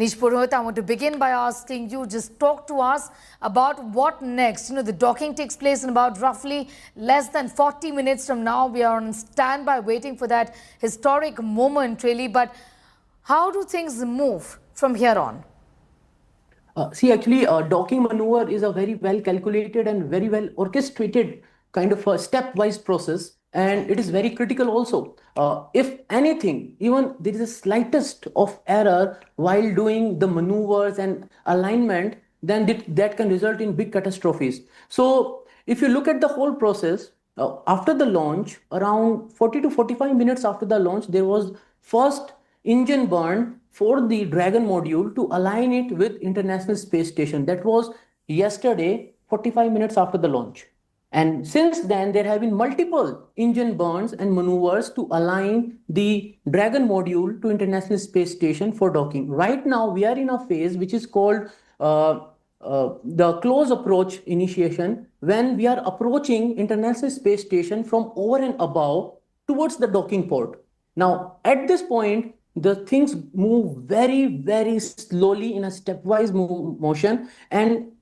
Manish Purohit, I want to begin by asking you, just talk to us about what next. The docking takes place in about roughly less than 40 minutes from now. We are on standby waiting for that historic moment, really. But how do things move from here on? Actually, docking maneuver is a very well calculated and very well orchestrated kind of a stepwise process, and it is very critical also. If anything, even there is a slightest of error while doing the maneuvers and alignment, then that can result in big catastrophes. So, if you look at the whole process, after the launch, around 40 to 45 minutes after the launch, there was first engine burn for the Dragon module to align it with International Space Station. That was yesterday, 45 minutes after the launch. And since then, there have been multiple engine burns and maneuvers to align the Dragon module to International Space Station for docking. Right now, we are in a phase which is called the close approach initiation, when we are approaching International Space Station from over and above towards the docking port. Now, at this point, the things move very, very slowly in a stepwise motion, and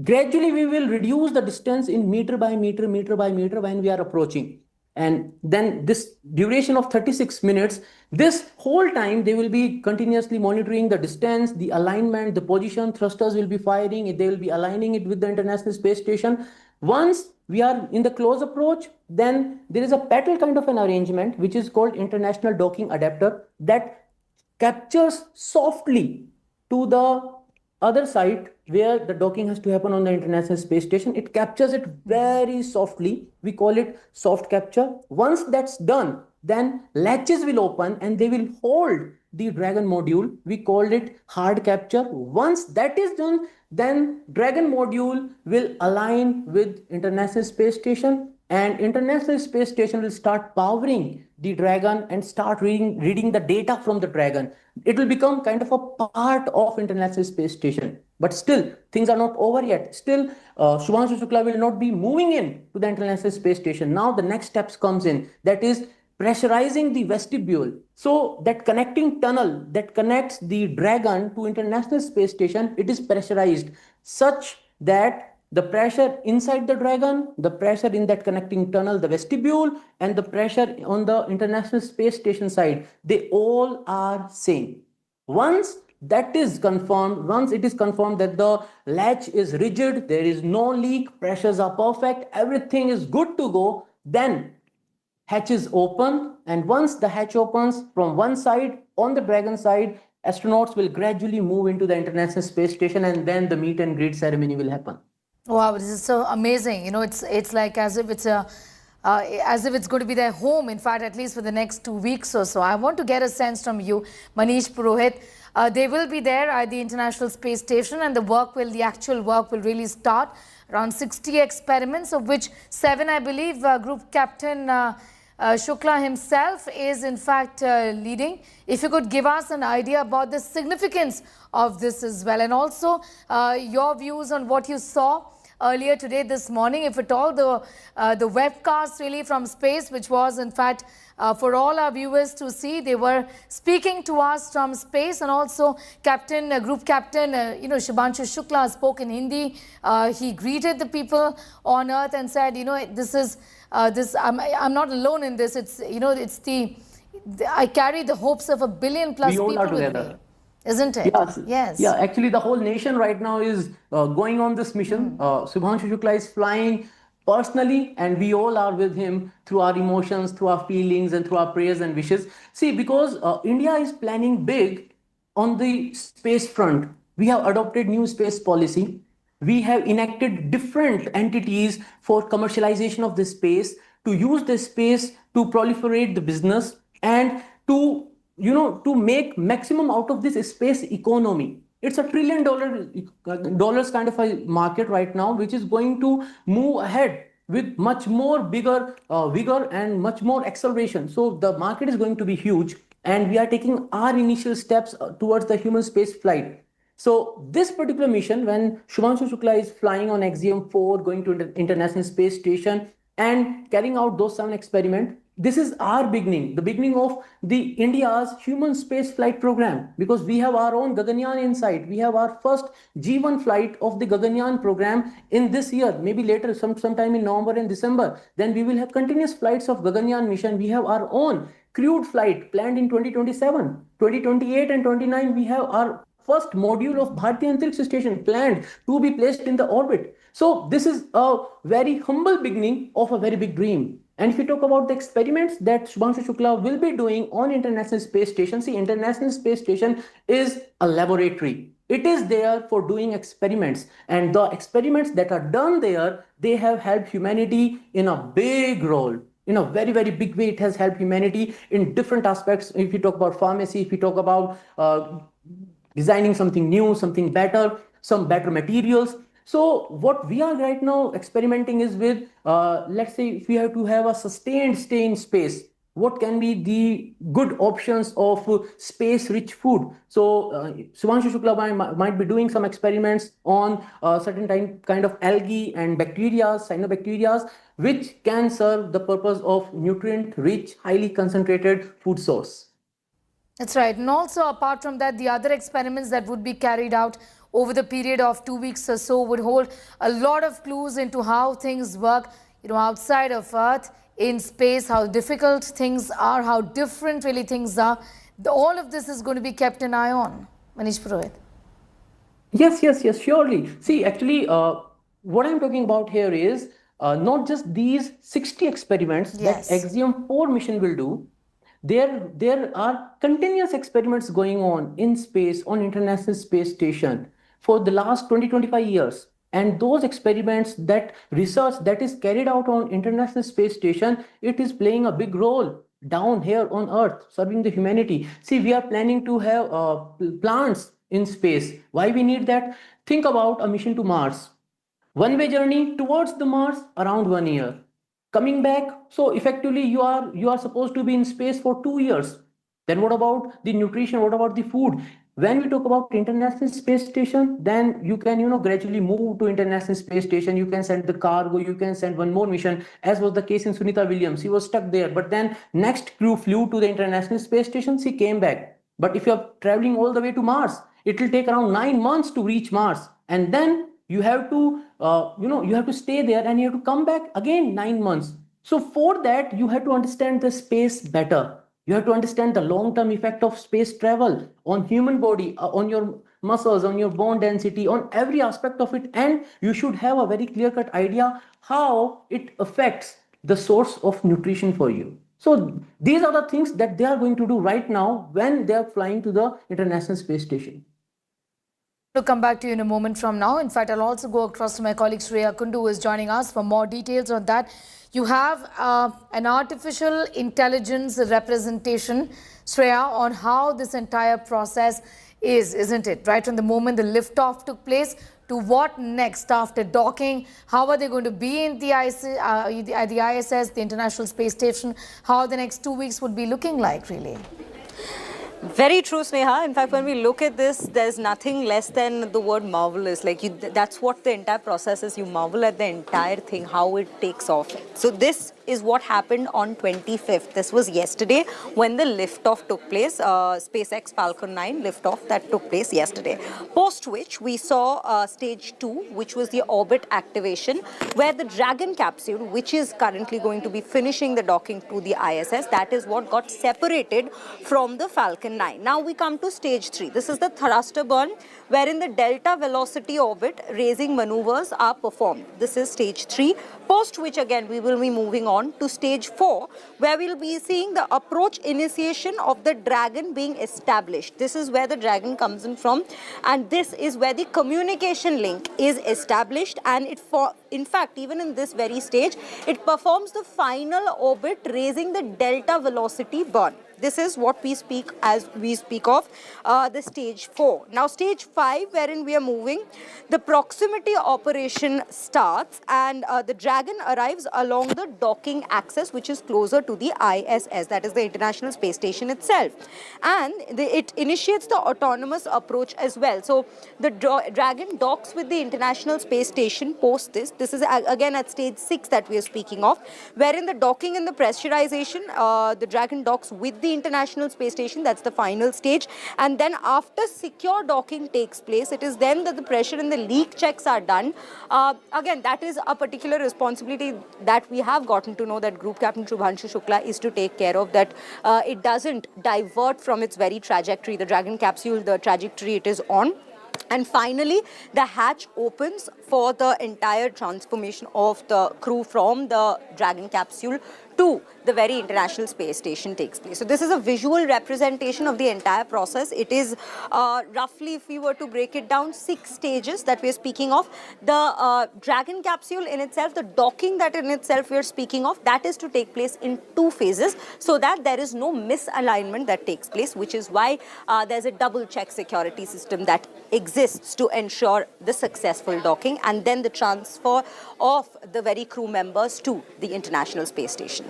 gradually we will reduce the distance in meter by meter when we are approaching. And then this duration of 36 minutes, this whole time they will be continuously monitoring the distance, the alignment, the position, thrusters will be firing, they will be aligning it with the International Space Station. Once we are in the close approach, then there is a petal kind of an arrangement which is called International Docking Adapter that captures softly to the other side where the docking has to happen on the International Space Station. It captures it very softly. We call it soft capture. Once that's done, then latches will open and they will hold the Dragon module. We called it hard capture. Once that is done, then Dragon module will align with International Space Station, and International Space Station will start powering the Dragon and start reading the data from the Dragon. It will become kind of a part of International Space Station. But still, things are not over yet. Still, Shubhanshu Shukla will not be moving in to the International Space Station. Now the next steps comes in, that is pressurizing the vestibule. So that connecting tunnel that connects the Dragon to International Space Station, it is pressurized such that the pressure inside the Dragon, the pressure in that connecting tunnel, the vestibule, and the pressure on the International Space Station side, they all are same. Once that is confirmed, once it is confirmed that the latch is rigid, there is no leak, pressures are perfect, everything is good to go, then hatches open, and once the hatch opens from one side, on the Dragon side, astronauts will gradually move into the International Space Station, and then the meet and greet ceremony will happen. Wow, this is so amazing. It's like as if it's going to be their home, in fact, at least for the next 2 weeks or so. I want to get a sense from you, Manish Purohit. They will be there at the International Space Station, and the actual work will really start. Around 60 experiments, of which 7, I believe, Group Captain Shukla himself is in fact leading. If you could give us an idea about the significance of this as well, and also your views on what you saw earlier today, this morning, if at all, the webcast really from space, which was in fact for all our viewers to see. They were speaking to us from space, and also Group Captain, Shubhanshu Shukla spoke in Hindi. He greeted the people on Earth and said, I'm not alone in this. I carry the hopes of 1 billion plus people with me. Isn't it? Yes. Yeah, actually the whole nation right now is going on this mission. Shubhanshu Shukla is flying personally, and we all are with him through our emotions, through our feelings, and through our prayers and wishes. See, because India is planning big on the space front. We have adopted new space policy. We have enacted different entities for commercialization of the space, to use the space to proliferate the business, and to make maximum out of this space economy. It's $1 trillion kind of a market right now, which is going to move ahead with much more bigger vigor and much more acceleration. So the market is going to be huge, and we are taking our initial steps towards the human space flight. So this particular mission, when Shubhanshu Shukla is flying on Axiom 4, going to the International Space Station and carrying out those 7 experiments, this is our beginning, the beginning of the India's human space flight program, because we have our own Gaganyaan in sight. We have our first G1 flight of the Gaganyaan program in this year, maybe later, sometime in November and December. Then we will have continuous flights of Gaganyaan mission. We have our own crewed flight planned in 2027, 2028 and 29. We have our first module of Bharatiya Antariksh Station planned to be placed in the orbit. So this is a very humble beginning of a very big dream. And if you talk about the experiments that Shubhanshu Shukla will be doing on International Space Station, see, International Space Station is a laboratory. It is there for doing experiments, and the experiments that are done there, they have helped humanity in a big role. In a very, very big way, it has helped humanity in different aspects. If you talk about pharmacy, if you talk about designing something new, something better, some better materials. So what we are right now experimenting is with, let's say, if we have to have a sustained stay in space, what can be the good options of space-rich food? So Shubhanshu Shukla might be doing some experiments on certain kind of algae and bacteria, cyanobacteria, which can serve the purpose of nutrient-rich, highly concentrated food source. That's right. And also, apart from that, the other experiments that would be carried out over the period of 2 weeks or so would hold a lot of clues into how things work, outside of Earth, in space, how difficult things are, how different really things are. All of this is going to be kept an eye on. Manish Purohit. Yes, surely. See, actually, what I'm talking about here is not just these 60 experiments that Axiom 4 mission will do. There are continuous experiments going on in space, on International Space Station for the last 20-25 years. And those experiments, that research that is carried out on International Space Station, it is playing a big role down here on Earth, serving the humanity. See, we are planning to have plants in space. Why we need that? Think about a mission to Mars. One-way journey towards the Mars around 1 year. Coming back, so effectively you are supposed to be in space for 2 years. Then what about the nutrition? What about the food? When we talk about International Space Station, then you can gradually move to International Space Station. You can send the cargo. You can send one more mission, as was the case in Sunita Williams. She was stuck there, but then next crew flew to the International Space Station. She came back. But if you are traveling all the way to Mars, it will take around 9 months to reach Mars, and then you have to you have to stay there, and you have to come back again 9 months. So for that, you have to understand the space better. You have to understand the long-term effect of space travel on human body, on your muscles, on your bone density, on every aspect of it. And you should have a very clear-cut idea how it affects the source of nutrition for you. So these are the things that they are going to do right now when they are flying to the International Space Station. To come back to you in a moment from now. In fact, I'll also go across to my colleague Shreya Kundu, who is joining us for more details on that. You have an artificial intelligence representation, Shreya, on how this entire process is, isn't it? Right from the moment the liftoff took place to what next after docking, how are they going to be in the ISS, the International Space Station, how the next 2 weeks would be looking like, really? Very true, Sneha. In fact, when we look at this, there's nothing less than the word marvelous. That's what the entire process is. You marvel at the entire thing, how it takes off. So this is what happened on 25th. This was yesterday when the liftoff took place. SpaceX Falcon 9 liftoff that took place yesterday. Post which we saw stage 2, which was the orbit activation, where the Dragon capsule, which is currently going to be finishing the docking to the ISS, that is what got separated from the Falcon 9. Now we come to stage 3. This is the thruster burn, wherein the delta velocity orbit raising maneuvers are performed. This is stage 3. Post which again we will be moving on to stage 4, where we'll be seeing the approach initiation of the Dragon being established. This is where the Dragon comes in from, and this is where the communication link is established, and in fact, even in this very stage, it performs the final orbit raising the delta velocity burn. This is what we speak of the stage 4. Now stage 5, wherein we are moving, the proximity operation starts, and the Dragon arrives along the docking axis, which is closer to the ISS, that is the International Space Station itself. And it initiates the autonomous approach as well. So the Dragon docks with the International Space Station post this. This is again at stage 6 that we are speaking of, wherein the docking and the pressurization, the Dragon docks with the International Space Station. That's the final stage. And then after secure docking takes place, it is then that the pressure and the leak checks are done. Again, that is a particular responsibility that we have gotten to know that Group Captain Shubhanshu Shukla is to take care of, that it doesn't divert from its very trajectory, the Dragon capsule, the trajectory it is on. And finally, the hatch opens for the entire transformation of the crew from the Dragon capsule to the very International Space Station takes place. So this is a visual representation of the entire process. It is roughly, if we were to break it down, 6 stages that we are speaking of. The Dragon capsule in itself, the docking that in itself we are speaking of, that is to take place in 2 phases so that there is no misalignment that takes place, which is why there's a double check security system that exists to ensure the successful docking and then the transfer of the very crew members to the International Space Station.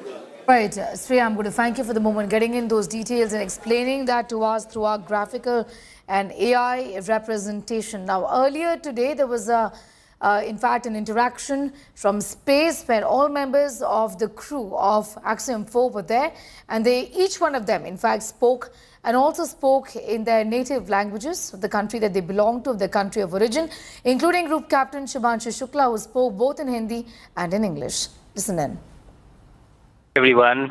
Right, Sri, I'm going to thank you for the moment getting in those details and explaining that to us through our graphical and AI representation. Now, earlier today, there was in fact, an interaction from space where all members of the crew of Axiom 4 were there, and each one of them, in fact, spoke and also spoke in their native languages of the country that they belong to, of their country of origin, including Group Captain Shubhanshu Shukla, who spoke both in Hindi and in English. Listen in. Everyone,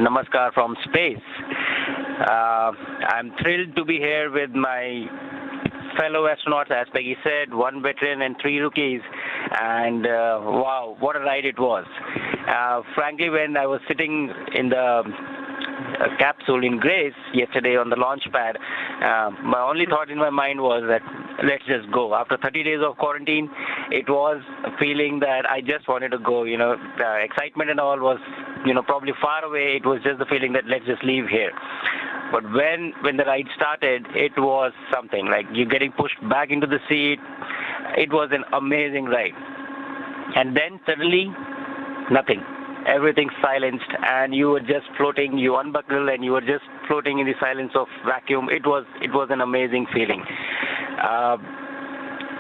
namaskar from space. I'm thrilled to be here with my fellow astronauts, as Peggy said, 1 veteran and 3 rookies, and wow, what a ride it was. Frankly, when I was sitting in the capsule in Grace yesterday on the launch pad, my only thought in my mind was that let's just go. After 30 days of quarantine, it was a feeling that I just wanted to go. Excitement and all was, probably far away. It was just the feeling that let's just leave here. But when the ride started, it was something like you getting pushed back into the seat. It was an amazing ride. And then suddenly, nothing. Everything silenced, and you were just floating. You unbuckle, and you were just floating in the silence of vacuum. It was an amazing feeling.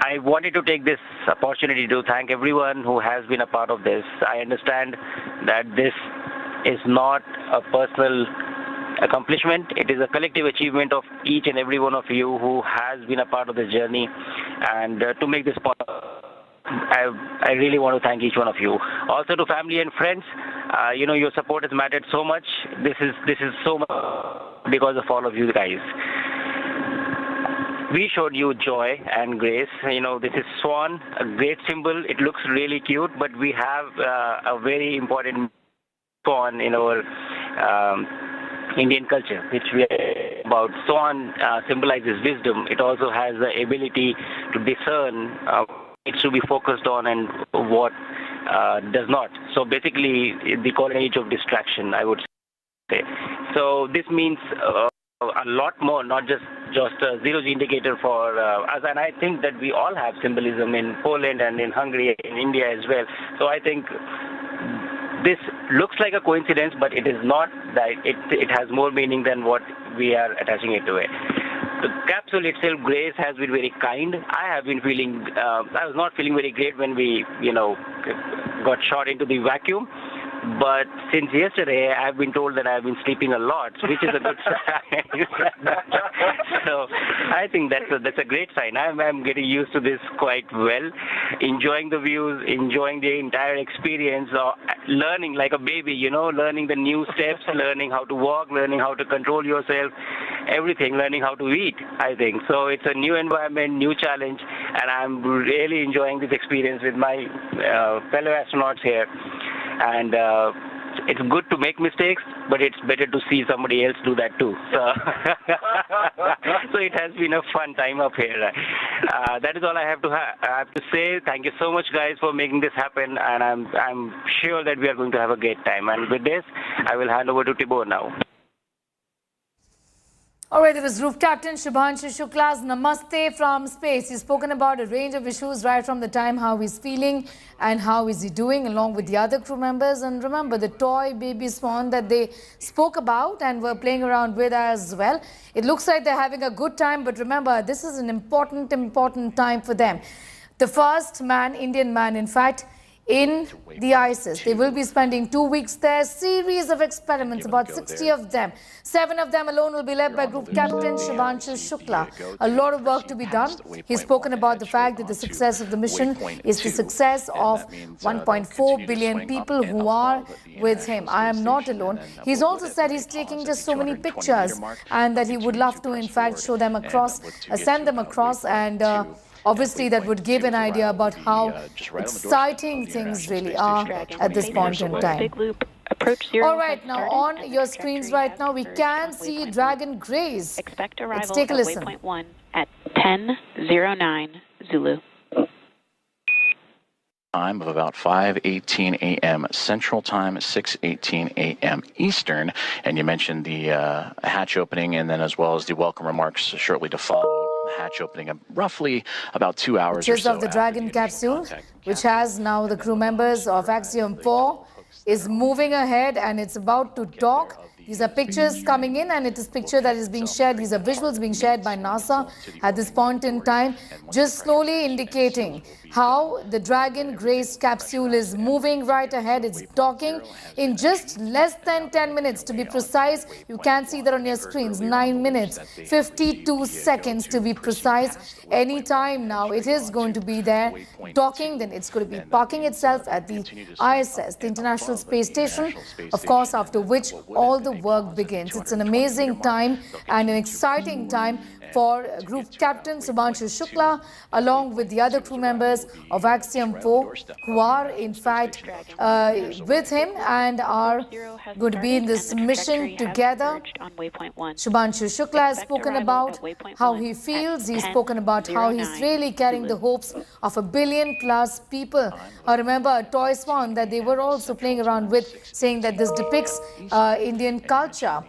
I wanted to take this opportunity to thank everyone who has been a part of this. I understand that this is not a personal accomplishment. It is a collective achievement of each and every one of you who has been a part of this journey. And to make this possible, I really want to thank each one of you. Also to family and friends, your support has mattered so much. This is so much because of all of you guys. We showed you joy and grace. This is swan, a great symbol. It looks really cute, but we have a very important swan in our Indian culture, which we are about. Swan symbolizes wisdom. It also has the ability to discern needs to be focused on and what does not. So basically, the golden age of distraction, I would say. So this means a lot more, not just a zero-G indicator for us. And I think that we all have symbolism in Poland and in Hungary, in India as well. So I think this looks like a coincidence, but it is not. That it has more meaning than what we are attaching it to it. The capsule itself, Grace, has been very kind. I was not feeling very great when we, got shot into the vacuum. But since yesterday, I've been told that I've been sleeping a lot, which is a good sign. So I think that's a great sign. I'm getting used to this quite well, enjoying the views, enjoying the entire experience, learning like a baby, learning the new steps, learning how to walk, learning how to control yourself, everything, learning how to eat, I think. So it's a new environment, new challenge, and I'm really enjoying this experience with my fellow astronauts here. And it's good to make mistakes, but it's better to see somebody else do that too. So it has been a fun time up here. That is all I have to say. Thank you so much, guys, for making this happen, and I'm sure that we are going to have a great time. And with this, I will hand over to Tibor now. All right, there was Group Captain Shubhanshu Shukla's Namaste from space. He's spoken about a range of issues right from the time how he's feeling and how is he doing along with the other crew members. And remember, the toy baby swan that they spoke about and were playing around with as well. It looks like they're having a good time, but remember, this is an important time for them. the first man, Indian man, in fact, in the ISS. They will be spending 2 weeks there, series of experiments, about 60 of them. 7 of them alone will be led by Group Captain Shubhanshu Shukla. A lot of work to be done. He's spoken about the fact that the success of the mission is the success of 1.4 billion people who are with him. I am not alone. He's also said he's taking just so many pictures and that he would love to, in fact, show them across, send them across, and obviously, that would give an idea about how exciting things really are at this point in time. All right, now on your screens right now, we can see Dragon Grace. Let's take a listen. At 10:09 Zulu. Time of about 5:18 a.m. Central Time, 6:18 a.m. Eastern. And you mentioned the hatch opening and then as well as the welcome remarks shortly to follow. Hatch opening roughly about 2 hours or so of the Dragon capsule, which has now the crew members of Axiom 4, is moving ahead and it's about to dock. These are pictures coming in, and it is picture that is being shared. These are visuals being shared by NASA at this point in time, just slowly indicating how the Dragon Grace capsule is moving right ahead. It's docking in just less than 10 minutes to be precise. You can see that on your screens, 9 minutes, 52 seconds to be precise. Any time now, it is going to be there docking, then it's going to be parking itself at the ISS, the International Space Station, of course, after which all the work begins. It's an amazing time and an exciting time for Group Captain Shubhanshu Shukla, along with the other crew members of Axiom 4, who are in fact with him and are going to be in this mission together. Shubhanshu Shukla has spoken about how he feels. He's spoken about how he's really carrying the hopes of 1 billion plus people. I remember a toy swan that they were also playing around with, saying that this depicts Indian culture.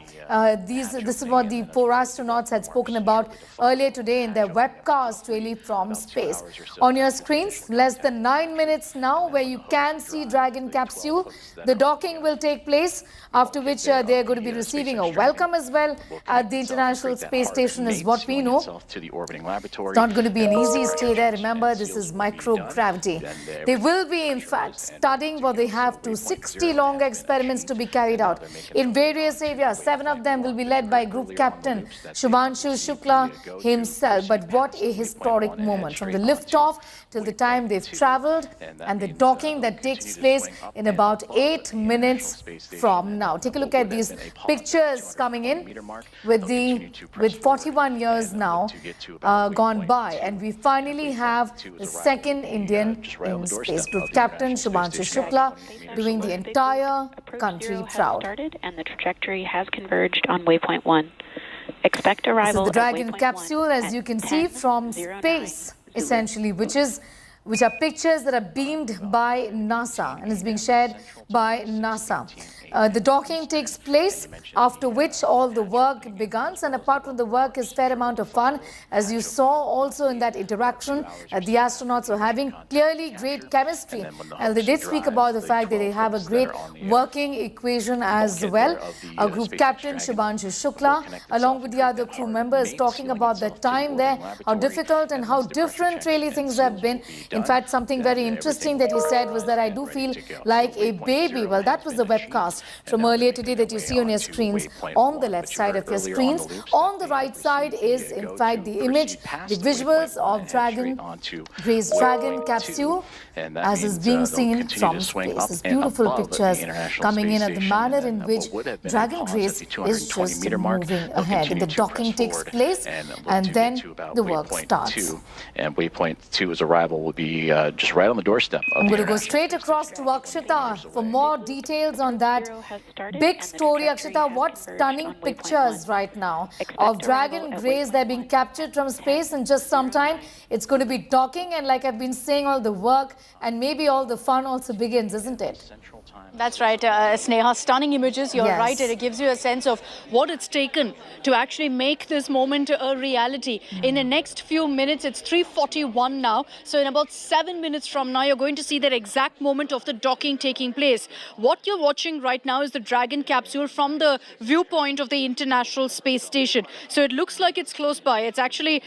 This is what the 4 astronauts had spoken about earlier today in their webcast really from space. On your screens, less than 9 minutes now, where you can see Dragon capsule. The docking will take place, after which they are going to be receiving a welcome as well at the International Space Station, is what we know. It's not going to be an easy stay there. Remember, this is microgravity. They will be, in fact, studying what they have to 60 long experiments to be carried out in various areas. 7 of them will be led by Group Captain Shubhanshu Shukla himself. But what a historic moment, from the liftoff till the time they've traveled and the docking that takes place in about 8 minutes from now. Take a look at these pictures coming in with 41 years now gone by, and we finally have the second Indian in space. Group Captain Shubhanshu Shukla doing the entire country proud. And the trajectory has converged on waypoint 1. Expect arrival. This is the Dragon capsule, as you can see, from space, essentially, which are pictures that are beamed by NASA and is being shared by NASA. The docking takes place, after which all the work begins, and apart from the work is fair amount of fun, as you saw also in that interaction. The astronauts are having clearly great chemistry, and they did speak about the fact that they have a great working equation as well. Group Captain Shubhanshu Shukla, along with the other crew members, talking about the time there, how difficult and how different really things have been. In fact, something very interesting that he said was that I do feel like a baby. Well, that was the webcast from earlier today that you see on your screens, on the left side of your screens. On the right side is, in fact, the image, the visuals of Dragon Grace Dragon capsule, as is being seen from space. These beautiful pictures coming in at the manner in which Dragon Grace is just moving ahead. The docking takes place, and then the work starts. And waypoint 2's arrival will be just right on the doorstep. I'm going to go straight across to Akshita for more details on that big story. Akshita, what stunning pictures right now of Dragon Grace. They're being captured from space in just some time. It's going to be docking, and like I've been saying, all the work and maybe all the fun also begins, isn't it? That's right, Sneha. Stunning images, you're Yes. right. It gives you a sense of what it's taken to actually make this moment a reality. In the next few minutes, it's 3:41 now. So in about 7 minutes from now, you're going to see that exact moment of the docking taking place. What you're watching right right now is the Dragon capsule from the viewpoint of the International Space Station. So it looks like it's close by. It's actually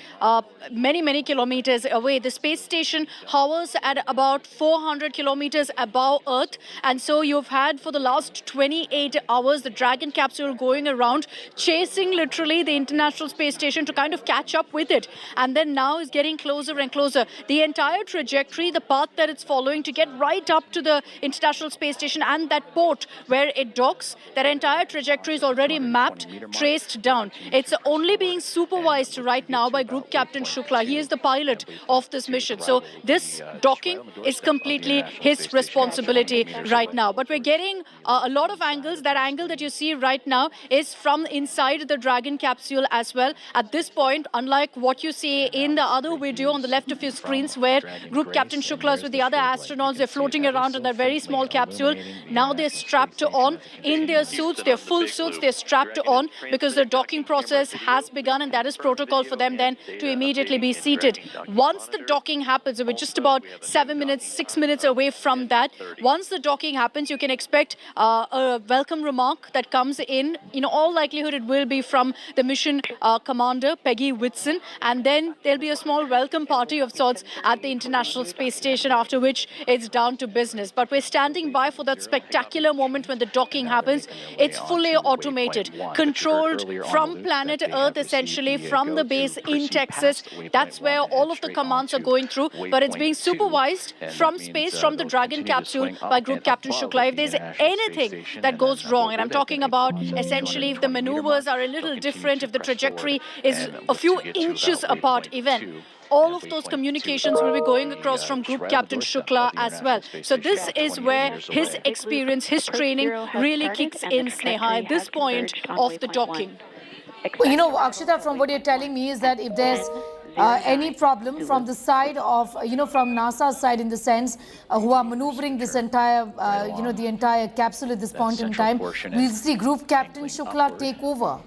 many, many kilometers away. The space station hovers at about 400 kilometers above Earth. And so you've had for the last 28 hours the Dragon capsule going around, chasing literally the International Space Station to kind of catch up with it. And then now is getting closer and closer. The entire trajectory, the path that it's following to get right up to the International Space Station and that port where it docks, that entire trajectory is already mapped, traced down. It's only being supervised right now by Group Captain Shukla. He is the pilot of this mission. So this docking is completely his responsibility right now. But we're getting a lot of angles. That angle that you see right now is from inside the Dragon capsule as well. At this point, unlike what you see in the other video on the left of your screens where Group Captain Shukla is with the other astronauts, they're floating around in that very small capsule. Now they're strapped on in their suits, their full suits, they're strapped on because the docking process has begun, and that is protocol for them then to immediately be seated. Once the docking happens, we're just about 7 minutes, 6 minutes away from that. Once the docking happens, you can expect a welcome remark that comes in. In all likelihood, it will be from the mission commander, Peggy Whitson, and then there'll be a small welcome party of sorts at the International Space Station, after which it's down to business. But we're standing by for that spectacular moment when the docking happens. It's fully automated, controlled from planet Earth, essentially from the base in Texas. That's where all of the commands are going through, but it's being supervised from space, from the Dragon capsule by Group Captain Shukla. If there's anything that goes wrong, and I'm talking about essentially if the maneuvers are a little different, if the trajectory is a few inches apart even, all of those communications will be going across from Group Captain Shukla as well. So this is where his experience, his training really kicks in, Sneha, at this point of the docking. Well, you know, Akshita, from what you're telling me is that if there's any problem from the side of, from NASA's side in the sense who are maneuvering this entire, the entire capsule at this point in time, we'll see Group Captain Shukla take over.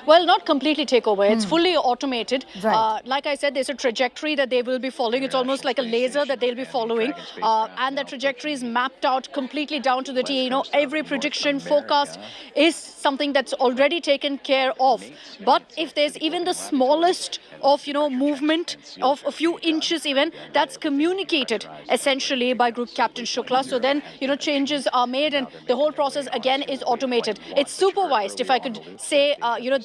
Well, not completely take over. It's fully automated. Right. Like I said, there's a trajectory that they will be following. It's almost like a laser that they'll be following. And the trajectory is mapped out completely down to the T. You know, every prediction, forecast is something that's already taken care of. But if there's even the smallest of, movement of a few inches even, that's communicated essentially by Group Captain Shukla. So then, changes are made and the whole process again is automated. It's supervised, if I could say,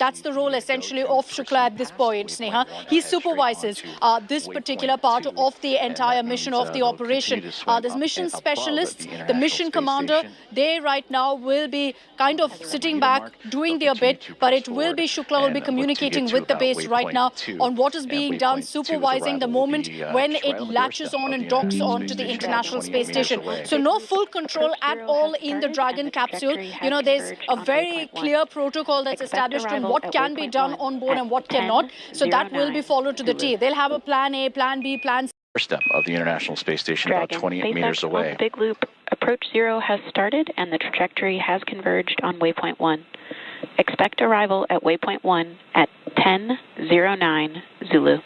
that's the role essentially of Shukla at this point, Sneha. He supervises this particular part of the entire mission of the operation. There's mission specialists, the mission commander. They right now will be kind of sitting back, doing their bit, but it will be Shukla will be communicating with the base right now on what is being done, supervising the moment when it latches on and docks onto the International Space Station. So no full control at all in the Dragon capsule. There's a very clear protocol that's established on what can be done on board and what cannot. So that will be followed to the T. They'll have a plan A, plan B, plan C. First step of the International Space Station, about 28 meters away. Big loop. Approach 0 has started and the trajectory has converged on waypoint 1. Expect arrival at waypoint 1 at 10:09 Zulu.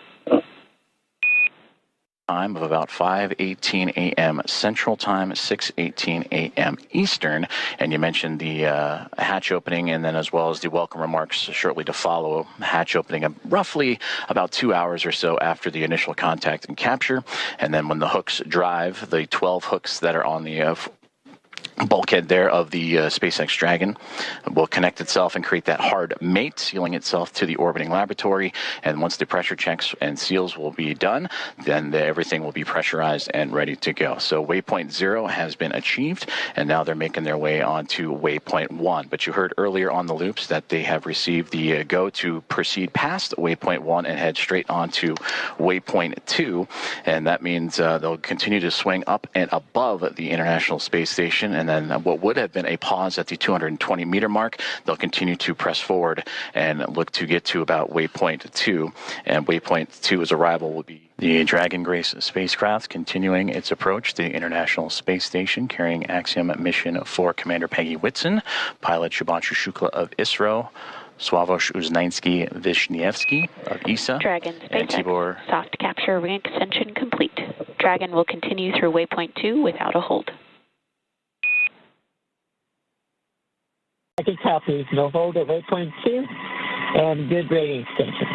Time of about 5:18 a.m. Central Time, 6:18 a.m. Eastern, and you mentioned the hatch opening, and then as well as the welcome remarks shortly to follow. Hatch opening roughly about 2 hours or so after the initial contact and capture, and then when the hooks drive, the 12 hooks that are on the bulkhead there of the SpaceX Dragon will connect itself and create that hard mate, sealing itself to the orbiting laboratory. And once the pressure checks and seals will be done, then everything will be pressurized and ready to go. So waypoint 0 has been achieved, and now they're making their way on to waypoint 1. But you heard earlier on the loops that they have received the go to proceed past waypoint 1 and head straight on to waypoint 2. And that means they'll continue to swing up and above the International Space Station, and then what would have been a pause at the 220-meter mark, they'll continue to press forward and look to get to about waypoint 2. And waypoint 2's arrival will be the Dragon Grace spacecraft continuing its approach to the International Space Station, carrying Axiom mission for Commander Peggy Whitson, pilot Shubhanshu Shukla of ISRO, Sławosz Uznański-Wiśniewski of ESA, Dragon and SpaceX Tibor. Soft capture re-extension complete. Dragon will continue through waypoint 2 without a hold. I can copy. No hold at waypoint 2 and good rating extension.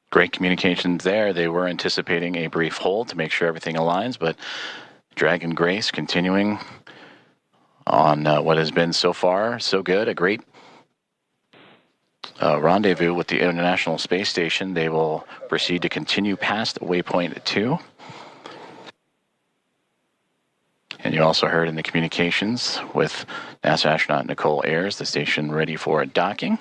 Great communications there. They were anticipating a brief hold to make sure everything aligns, but Dragon Grace continuing on what has been so far so good. A great rendezvous with the International Space Station. They will proceed to continue past waypoint 2. And you also heard in the communications with NASA astronaut Nicole Ayers, the station ready for docking.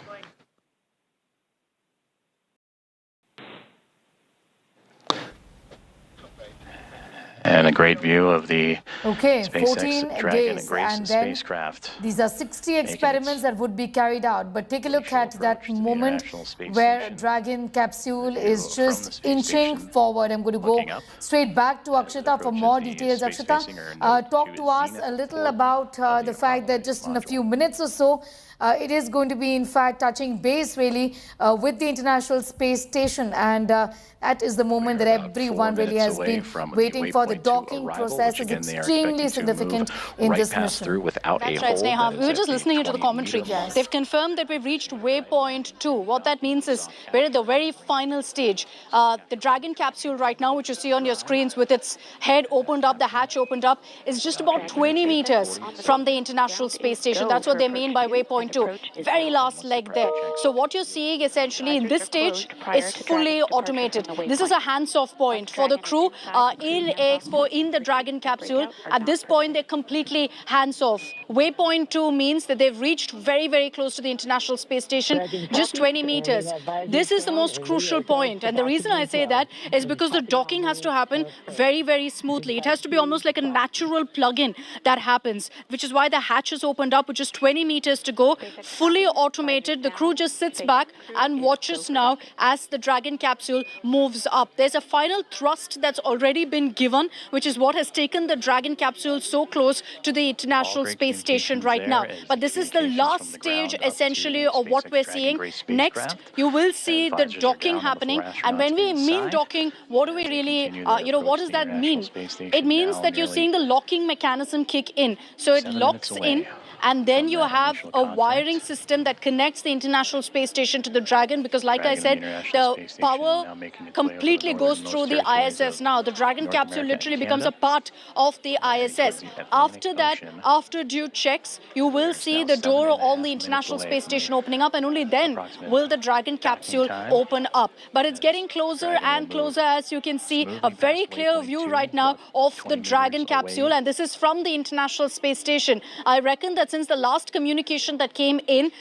And a great view of the SpaceX 14 Dragon days, and Grace and then spacecraft. these are 60 experiments that would be carried out. But take a look at that moment where Dragon capsule is just inching forward. I'm going to go straight back to Akshita for more details. Akshita, talk to us a little about the fact that just in a few minutes or so, it is going to be, in fact, touching base really with the International Space Station, and that is the moment that everyone really has been waiting for. The docking process is extremely significant in this mission. That's right, Sneha. We were just listening into the commentary. Yes. They've confirmed that we've reached waypoint 2. What that means is we're at the very final stage. The Dragon capsule right now, which you see on your screens with its head opened up, the hatch opened up, is just about 20 meters from the International Space Station. That's what they mean by waypoint 2. Very last leg there. So what you're seeing essentially in this stage is fully automated. This is a hands-off point for the crew in AX4, in the Dragon capsule. At this point, they're completely hands-off. Waypoint 2 means that they've reached very, very close to the International Space Station, just 20 meters. This is the most crucial point. And the reason I say that is because the docking has to happen very, very smoothly. It has to be almost like a natural plug-in that happens, which is why the hatch is opened up with just 20 meters to go, fully automated. The crew just sits back and watches now as the Dragon capsule moves up. There's a final thrust that's already been given, which is what has taken the Dragon capsule so close to the International Space Station right now. But this is the last stage, essentially, of what we're seeing. Next, you will see the docking happening. And when we mean docking, what do we really, what does that mean? It means that you're seeing the locking mechanism kick in. So it locks in. And then you have a wiring system that connects the International Space Station to the Dragon, because like I said, the power completely goes through the ISS now. The Dragon capsule literally becomes a part of the ISS. After that, after due checks, you will see the door on the International Space Station opening up, and only then will the Dragon capsule open up. But it's getting closer and closer, as you can see, a very clear view right now of the Dragon capsule, and this is from the International Space Station. I reckon that since the last communication that came in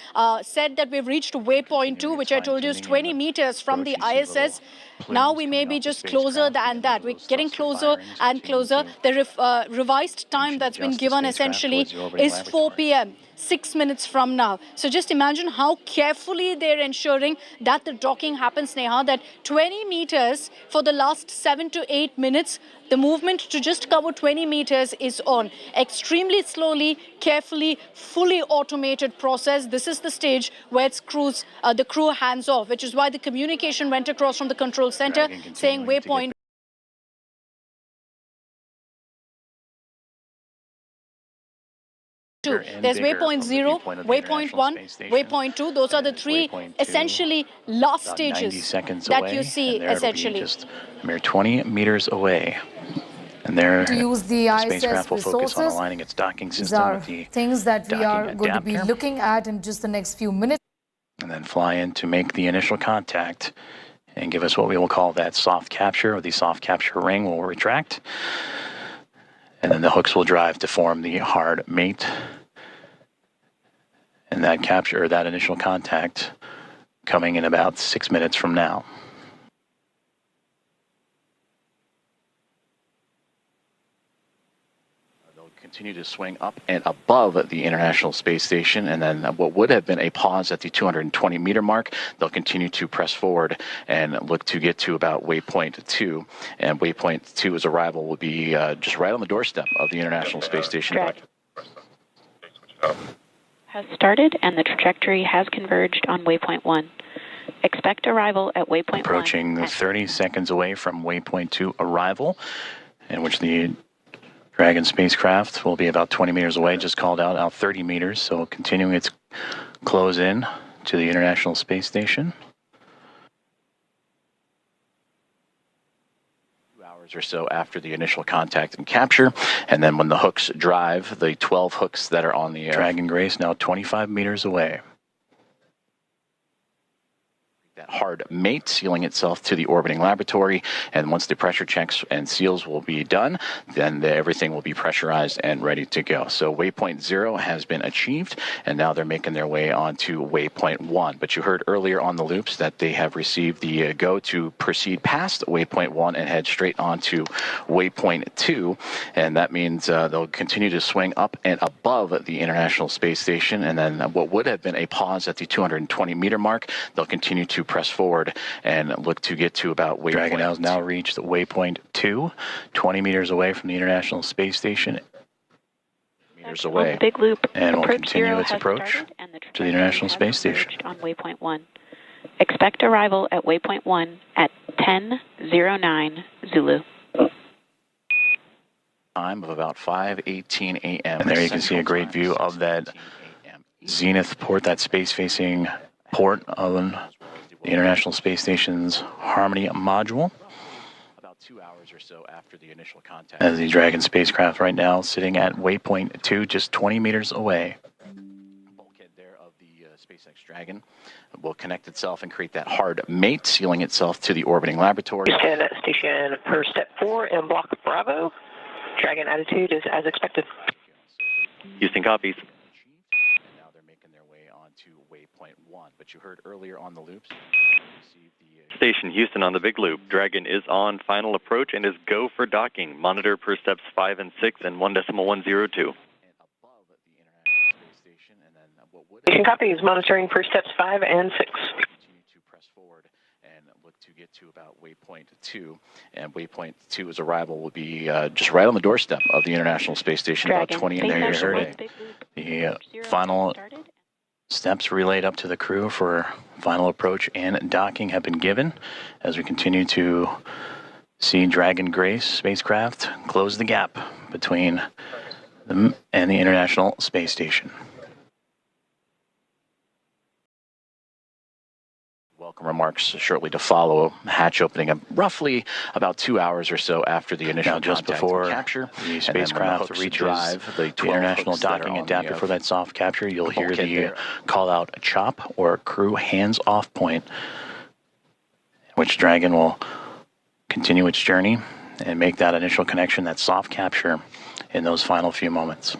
said that we've reached waypoint 2, which I told you is 20 meters from the ISS. Now we may be just closer than that. We're getting closer and closer. The revised time that's been given essentially is 4 p.m. 6 minutes from now. So just imagine how carefully they're ensuring that the docking happens, Neha, that 20 meters for the last 7 to 8 minutes, the movement to just cover 20 meters is on. Extremely slowly, carefully, fully automated process. This is the stage where it's the crew hands off, which is why the communication went across from the control center saying waypoint. There's waypoint 0, waypoint 1, waypoint 2. Those are the three essentially last stages that you see essentially. Just a mere 20 meters away. And there, to use the spacecraft ISS will focus on resources. aligning its docking These system are with the things that we are going to be adapter. looking at in just the next few minutes. And then fly in to make the initial contact and give us what we will call that soft capture, or the soft capture ring will retract. And then the hooks will drive to form the hard mate. And that capture, or that initial contact, coming in about 6 minutes from now. They'll continue to swing up and above the International Space Station, and then what would have been a pause at the 220-meter mark, they'll continue to press forward and look to get to about waypoint 2. And waypoint 2's arrival will be just right on the doorstep of the International Space Station. Has started, and the trajectory has converged on waypoint 1. Expect arrival at waypoint 1. Approaching 30 seconds away from waypoint 2 arrival, in which the Dragon spacecraft will be about 20 meters away, just called out 30 meters, so continuing its close in to the International Space Station. 2 hours or so after the initial contact and capture, and then when the hooks drive, the 12 hooks that are on the Dragon Grace now 25 meters away. That hard mate, sealing itself to the orbiting laboratory, and once the pressure checks and seals will be done, then everything will be pressurized and ready to go. So waypoint 0 has been achieved, and now they're making their way onto waypoint 1. But you heard earlier on the loops that they have received the go to proceed past waypoint 1 and head straight onto waypoint 2, and that means they'll continue to swing up and above the International Space Station, and then what would have been a pause at the 220 meter mark, they'll continue to press forward and look to get to about waypoint. Dragon has now reached waypoint 2, 20 meters away from the International Space Station. Meters away, Big loop. and will Approach continue 0 its has approach started, and the to the International trajectory Space has Station. converged on waypoint 1. Expect arrival at waypoint 1 at 10:09 Zulu. Time of about 5:18 a.m. And there you can see a great view of that zenith port, that space-facing port on the International Space Station's Harmony module. About 2 hours or so after the initial contact. As the Dragon spacecraft right now sitting at waypoint 2, just 20 meters away. Bulkhead there of the SpaceX Dragon will connect itself and create that hard mate, sealing itself to the orbiting laboratory. Houston station per step 4 in block Bravo. Dragon attitude is as expected. Houston copies. Now they're making their way onto waypoint 1. But you heard earlier on the loops. Station Houston on the big loop. Dragon is on final approach and is go for docking. Monitor per steps 5 and 6 and 1.102. Station copies. Monitoring per steps 5 and 6. Continue to press forward and look to get to about waypoint 2. And waypoint 2's arrival will be just right on the doorstep of the International Space Station, about 20 in there. You heard it. The final steps relayed up to the crew for final approach and docking have been given as we continue to see Dragon Grace spacecraft close the gap between them and the International Space Station. Welcome remarks shortly to follow. Hatch opening up roughly about 2 hours or so after the initial just before capture. The spacecraft reaches the international docking adapter for that soft capture. You'll hear the call out chop or crew hands off point, which Dragon will continue its journey and make that initial connection, that soft capture, in those final few moments.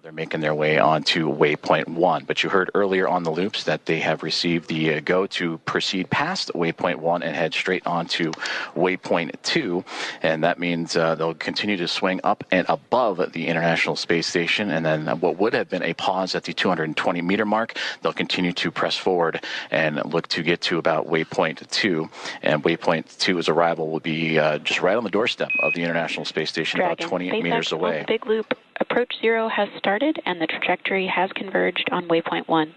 They're making their way onto waypoint 1, but you heard earlier on the loops that they have received the go to proceed past waypoint 1 and head straight onto waypoint 2, and that means they'll continue to swing up and above the International Space Station, and then what would have been a pause at the 220 meter mark, they'll continue to press forward and look to get to about waypoint 2, and waypoint 2's arrival will be just right on the doorstep of the International Space Station, Dragon, about 20 meters away. Big loop. Approach 0 has started, and the trajectory has converged on waypoint 1.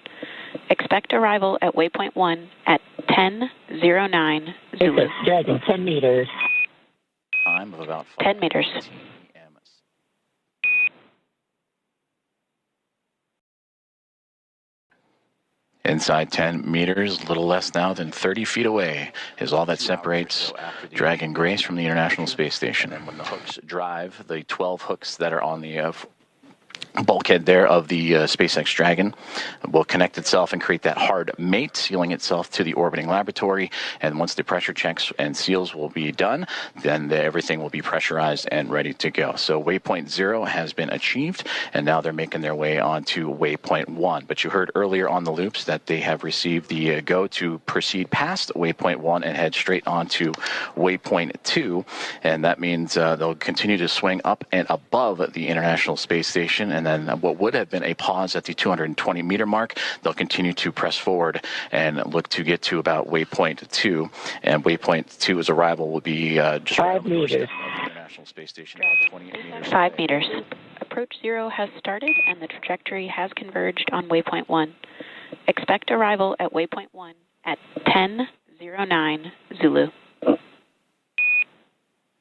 Expect arrival at waypoint 1 at 10:09 Zulu. Dragon, 10 meters. Time of about 10 meters. Inside 10 meters, a little less now than 30 feet away, is all that separates Dragon Grace from the International Space Station. And when the hooks drive, the 12 hooks that are on the bulkhead there of the SpaceX Dragon will connect itself and create that hard mate, sealing itself to the orbiting laboratory. And once the pressure checks and seals will be done, then everything will be pressurized and ready to go. So waypoint 0 has been achieved, and now they're making their way onto waypoint 1. But you heard earlier on the loops that they have received the go to proceed past waypoint 1 and head straight onto waypoint 2, and that means they'll continue to swing up and above the International Space Station, and then what would have been a pause at the 220 meter mark, they'll continue to press forward and look to get to about waypoint 2, and waypoint 2's arrival will be just 5 meters. International Space Station, about 28 meters. 5 meters. Approach 0 has started, and the trajectory has converged on waypoint 1. Expect arrival at waypoint 1 at 10:09 Zulu.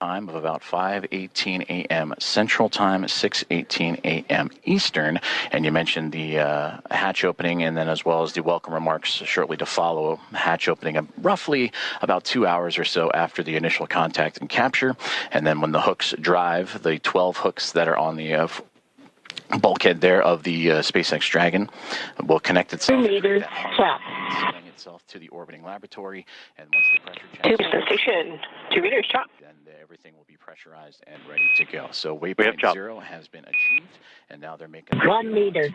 time of about 5:18 a.m. Central Time, 6:18 a.m. Eastern. And you mentioned the hatch opening and then as well as the welcome remarks shortly to follow. Hatch opening roughly about 2 hours or so after the initial contact and capture. And then when the hooks drive, the 12 hooks that are on the bulkhead there of the SpaceX Dragon will connect itself. 2 meters south. Itself to the orbiting laboratory, and once the pressure Tube station, 2 meters chop. then everything will be pressurized and ready to go. So waypoint 0 has been achieved, and now they're making 1 meter.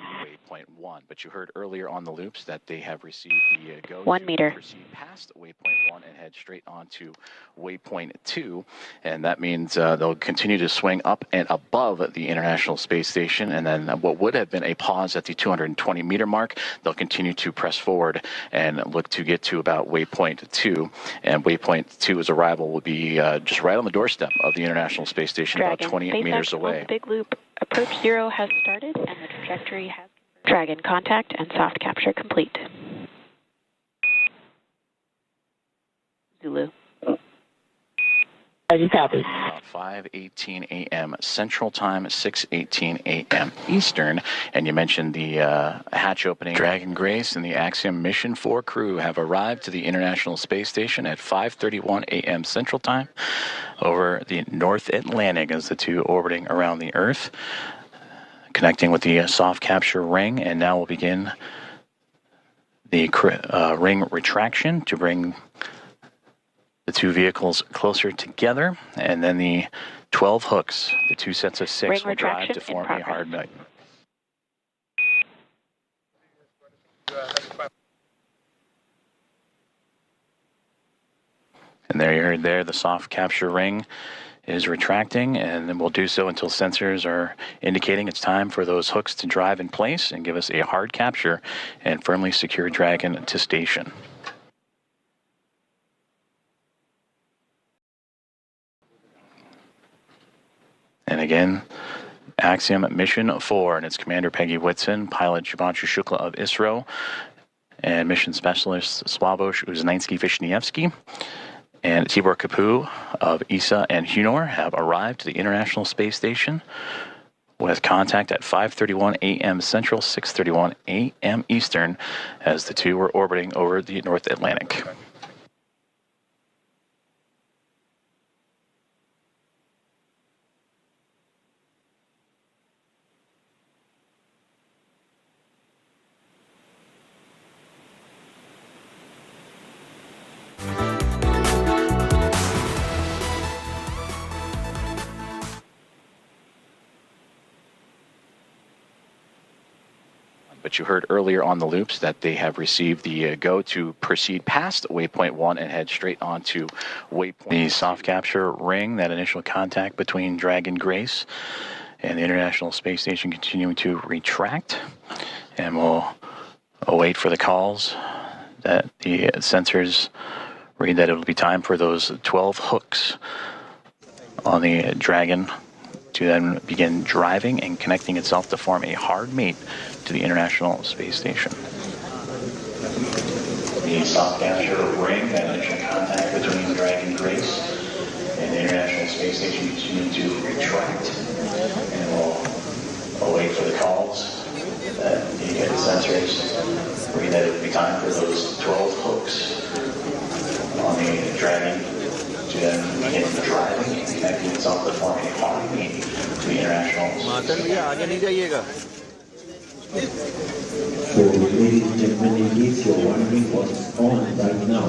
waypoint 1. But you heard earlier on the loops that they have received the go 1 to meter. proceed past waypoint 1 and head straight on to waypoint 2, and that means they'll continue to swing up and above the International Space Station, and then what would have been a pause at the 220 meter mark, they'll continue to press forward and look to get to about waypoint 2, and waypoint 2's arrival will be just right on the doorstep of the International Space Station, Dragon, about 28 SpaceX meters away. on Big Loop approach 0 has started and the trajectory has Dragon contact and soft capture complete. Zulu. About 5:18 a.m. Central Time, 6:18 a.m. Eastern. And you mentioned the hatch opening. Dragon Grace and the Axiom Mission 4 crew have arrived to the International Space Station at 5:31 a.m. Central Time over the North Atlantic as the two orbiting around the Earth, connecting with the soft capture ring. And now we'll begin the ring retraction to bring the two vehicles closer together, and then the 12 hooks, the two sets of 6 will drive to form a hard nut. And there you heard there, the soft capture ring is retracting, and then we'll do so until sensors are indicating it's time for those hooks to drive in place and give us a hard capture and firmly secure Dragon to station. And again, Axiom Mission 4 and its commander Peggy Whitson, pilot Shubhanshu Shukla of ISRO, and mission specialist Sławosz Uznański-Wiśniewski and Tibor Kapu of ESA and Hunor have arrived to the International Space Station with contact at 5:31 a.m. Central, 6:31 a.m. Eastern, as the two were orbiting over the North Atlantic. But you heard earlier on the loops that they have received the go to proceed past waypoint 1 and head straight on to waypoint. The soft capture ring, that initial contact between Dragon Grace and the International Space Station continuing to retract. And we'll await for the calls that the sensors read that it will be time for those 12 hooks on the Dragon to then begin driving and connecting itself to form a hard mate to the International Space Station. The soft capture ring, that initial contact between Dragon Grace and the International Space Station continuing to retract, and we'll await for the calls that the sensors read that it will be time for those 12 hooks on the Dragon to then begin driving and connecting itself to form a hard mate to the International Space Station. So, ladies and gentlemen, in case you're wondering what's on right now,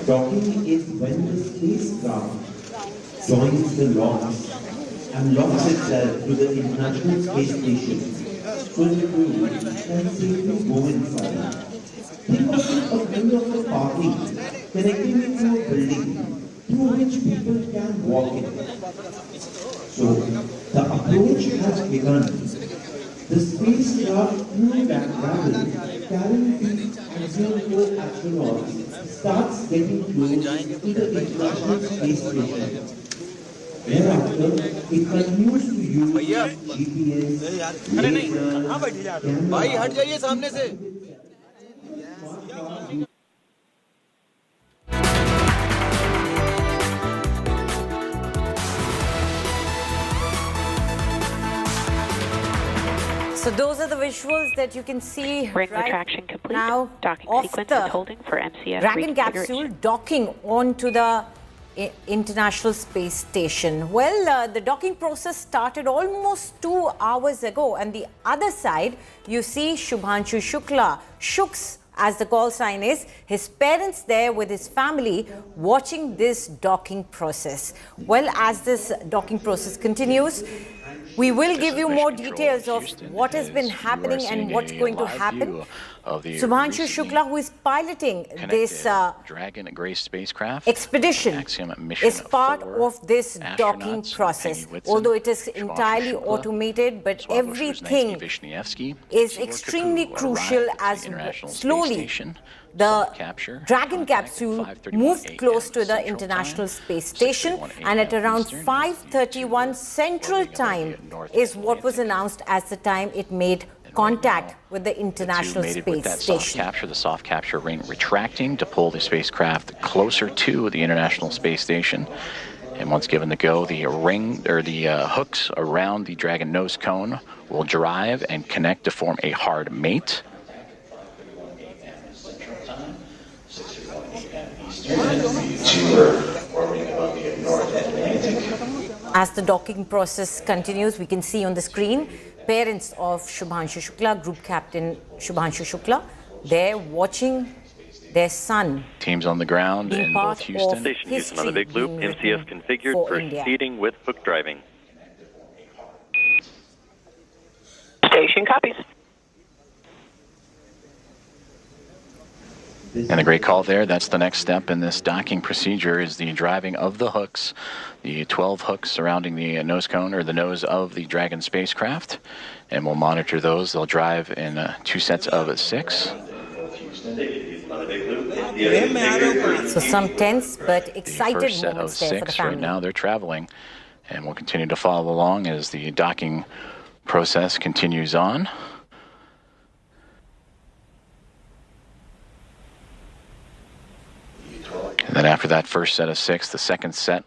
docking is when the spacecraft joins the launch and locks itself to the International Space Station, so the crew can safely go inside. Think of it a kind of a party connecting it to a building through which people can walk in. So, the approach has begun. The spacecraft crew that travel, carrying the axiom 4 astronauts, starts getting close to the International Space Station. Thereafter, it continues to use GPS, So those are the visuals that you can see Ring right retraction complete. now Docking of sequence the is holding for MCF Dragon reconfiguration. capsule docking onto the International Space Station. Well, the docking process started almost 2 hours ago, and the other side you see Shubhanshu Shukla, Shuks as the call sign is, his parents there with his family watching this docking process. Well, as this docking process continues, we will give you more details of what has been happening and what's going to happen. Shubhanshu Shukla, who is piloting this Dragon Grace spacecraft expedition, Axiom mission is part of this docking astronauts, process. Penny Whitson, Although it is Shubhanshu entirely Shukla, automated, but Swadesh everything Wisniewski, is Igor extremely Kapu crucial arrived at the as International Space slowly Station. the Soft capture, Dragon contact capsule 5:31 moved close to the Central International Time, Space Station, 6:31 and at a.m. around Eastern, 5:31 Central Time is what was announced as the time it made contact with the International mated with Space that soft Station. capture, the soft capture ring retracting to pull the spacecraft closer to the International Space Station. And once given the go, the ring or the hooks around the Dragon nose cone will drive and connect to form a hard mate. As the docking process continues, we can see on the screen parents of Shubhanshu Shukla, Group Captain Shubhanshu Shukla, they're watching their son. Teams on the ground being in both part Houston. of Station Houston on the history big loop. being MCS written configured, for India. proceeding with hook driving. Station copies. And a great call there. That's the next step in this docking procedure is the driving of the hooks, the 12 hooks surrounding the nose cone or the nose of the Dragon spacecraft. And we'll monitor those. They'll drive in 2 sets of 6. So some tense but excited First set of moments there for the 6 family. right now. They're traveling. And we'll continue to follow along as the docking process continues on. And then after that first set of 6, the second set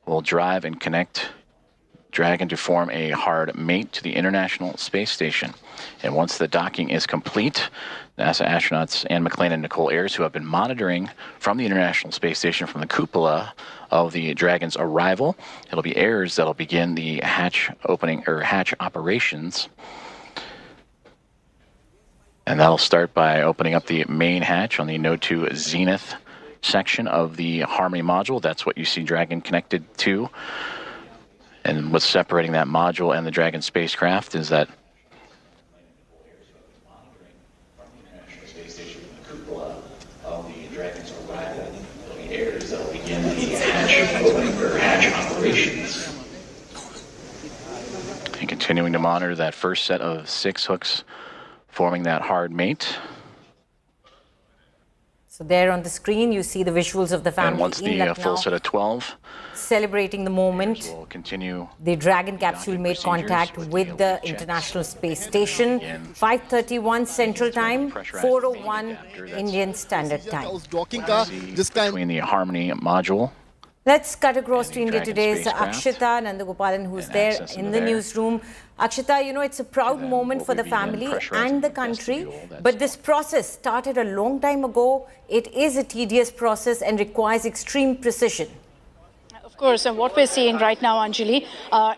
will drive and connect Dragon to form a hard mate to the International Space Station. And once the docking is complete, NASA astronauts Anne McLean and Nicole Ayers, who have been monitoring from the International Space Station from the cupola of the Dragon's arrival, it'll be Ayers that'll begin the hatch opening or hatch operations. And that'll start by opening up the main hatch on the Node 2 Zenith section of the Harmony module. That's what you see Dragon connected to. And what's separating that module and the Dragon spacecraft is that and continuing to monitor that first set of 6 hooks forming that hard mate. So there on the screen, you see the visuals of the family And once in the Lucknow full set of 12 celebrating the moment will continue, the Dragon capsule docking made procedures contact with with the the elite jets. International Space Station, 5:31 Central Time, 4:01 Indian Standard Time. between the Harmony module. Let's cut across And to the India Dragon today's spacecraft. Akshita Nandagopalan, who's And there access in into the there. newsroom. Akshita, you know, it's a proud then moment we'll for the begin family pressurizing and the the country. vestibule. That's But this process started a long time ago. It is a tedious process and requires extreme precision. Of course, and what we're seeing right now, Anjali,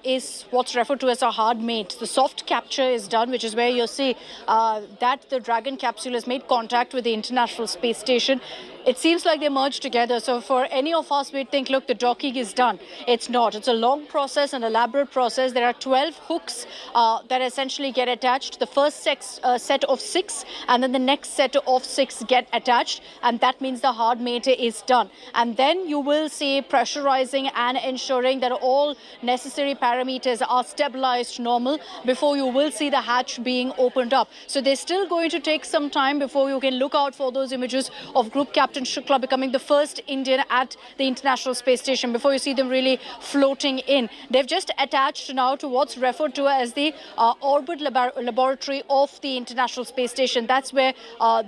is what's referred to as a hard mate. The soft capture is done, which is where you'll see that the Dragon capsule has made contact with the International Space Station. It seems like they merged together. So for any of us, we'd think, look, the docking is done. It's not. It's a long process, an elaborate process. There are 12 hooks that essentially get attached. The first set of 6, and then the next set of 6 get attached. And that means the hard mate is done. And then you will see pressurizing and ensuring that all necessary parameters are stabilized normal before you will see the hatch being opened up. So they're still going to take some time before you can look out for those images of Group Captain Captain Shukla becoming the first Indian at the International Space Station before you see them really floating in. They've just attached now to what's referred to as the orbit laboratory of the International Space Station. That's where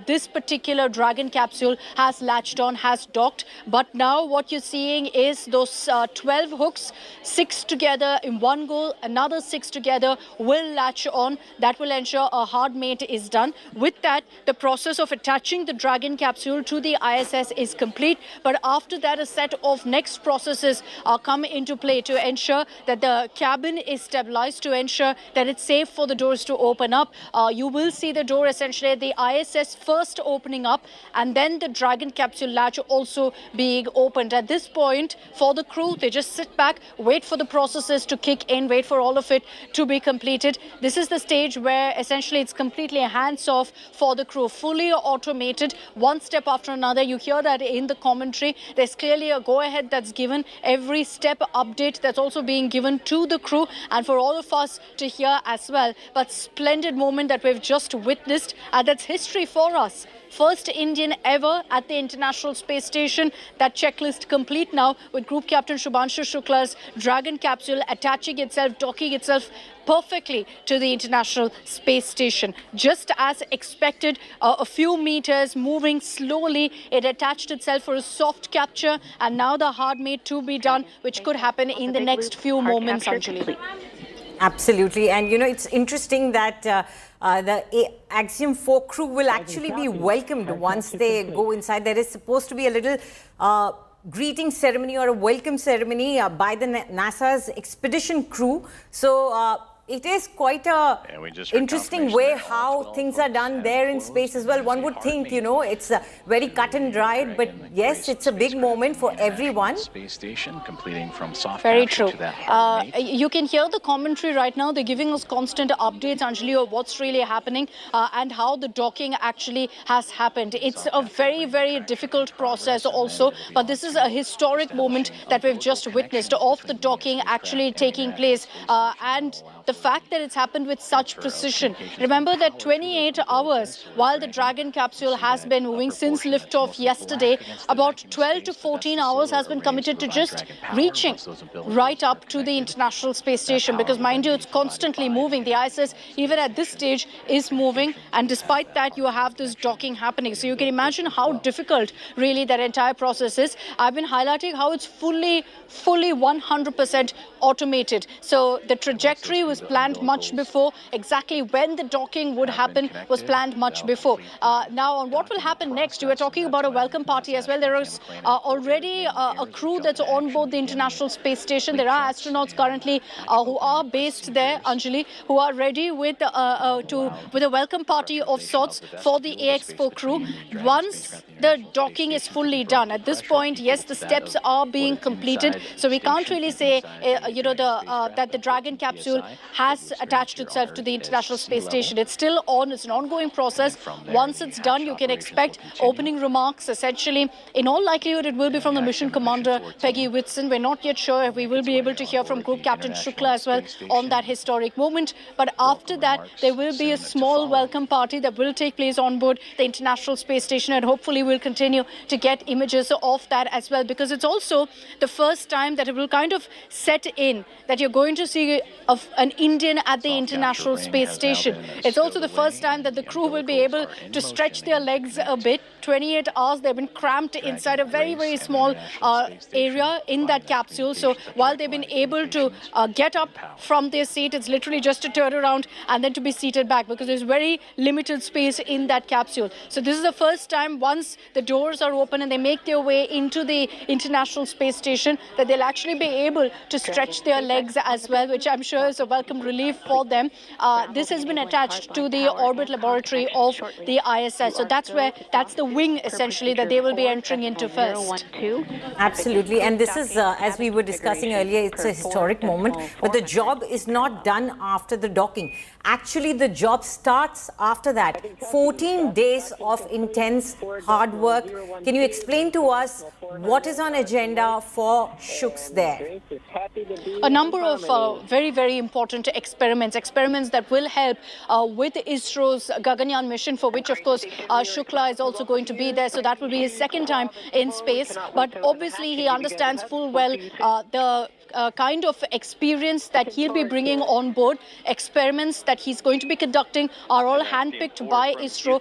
this particular Dragon capsule has latched on, has docked. But now what you're seeing is those 12 hooks, 6 together in one go, another 6 together will latch on. That will ensure a hard mate is done. With that, the process of attaching the Dragon capsule to the ISS is complete. But after that, a set of next processes come into play to ensure that the cabin is stabilized, to ensure that it's safe for the doors to open up. You will see the door essentially at the ISS first opening up, and then the Dragon capsule latch also being opened. At this point, for the crew, they just sit back, wait for the processes to kick in, wait for all of it to be completed. This is the stage where essentially it's completely hands-off for the crew, fully automated, one step after another. You hear that in the commentary. There's clearly a go-ahead that's given, every step update that's also being given to the crew and for all of us to hear as well. But splendid moment that we've just witnessed, and that's history for us. First Indian ever at the International Space Station. That checklist complete now with Group Captain Shubhanshu Shukla's Dragon capsule attaching itself, docking itself perfectly to the International Space Station. Just as expected, a few meters moving slowly, it attached itself for a soft capture, and now the hard mate to be done, which could happen in the next few moments, Anjali. Absolutely. And, you know, it's interesting that the Axiom 4 crew will actually be welcomed once they go inside. There is supposed to be a little greeting ceremony or a welcome ceremony by the NASA's expedition crew. So it is quite a interesting way how things are done there in space as well. One would think, you know, it's very cut and dried, but yes, it's a big moment for everyone. Space station completing from soft Very capture true. to that hard mate. You can hear the commentary right now. They're giving us constant updates, Anjali, of what's really happening and how the docking actually has happened. It's a very, very difficult process also, but this is a historic moment that we've just witnessed of the docking actually taking place. And the fact that it's happened with such precision. Remember that 28 hours while the Dragon capsule has been moving since liftoff yesterday, about 12 to 14 hours has been committed to just reaching right up to the International Space Station, because mind you, it's constantly moving. The ISS, even at this stage, is moving, and despite that, you have this docking happening. So you can imagine how difficult really that entire process is. I've been highlighting how it's fully 100% automated. So the trajectory was planned much before. Exactly when the docking would happen was planned much before. Now, on what will happen next, you were talking about a welcome party as well. There is already a crew that's on board the International Space Station. There are astronauts currently who are based there, Anjali, who are ready with a welcome party of sorts for the AX4 crew. Once the docking is fully done, at this point, yes, the steps are being completed. So we can't really say, that the Dragon capsule has attached itself to the International Space Station. It's still on. It's an ongoing process. Once it's done, you can expect opening remarks. Essentially, in all likelihood, it will be from the mission commander, Peggy Whitson. We're not yet sure if we will be able to hear from Group Captain Shukla as well on that historic moment. But after that, there will be a small welcome party that will take place on board the International Space Station, and hopefully we'll continue to get images of that as well, because it's also the first time that it will kind of set in that you're going to see an Indian at the International Space Station. It's also the first time that the crew will be able to stretch their legs a bit. 28 hours, they've been cramped inside a very, very small area in that capsule. So while they've been able to get up from their seat, it's literally just to turn around and then to be seated back, because there's very limited space in that capsule. So this is the first time, once the doors are open and they make their way into the International Space Station, that they'll actually be able to stretch their legs as well, which I'm sure is a welcome relief for them. This has been attached to the orbit laboratory of the ISS. So that's the wing essentially that they will be entering into first. Absolutely. And this is, as we were discussing earlier, it's a historic moment, but the job is not done after the docking. Actually, the job starts after that. 14 days of intense hard work. Can you explain to us what is on agenda for Shuks there? A number of very, very important experiments that will help with ISRO's Gaganyaan mission, for which, of course, Shukla is also going to be there. So that will be his second time in space. But obviously, he understands full well the kind of experience that he'll be bringing on board. Experiments that he's going to be conducting are all handpicked by ISRO.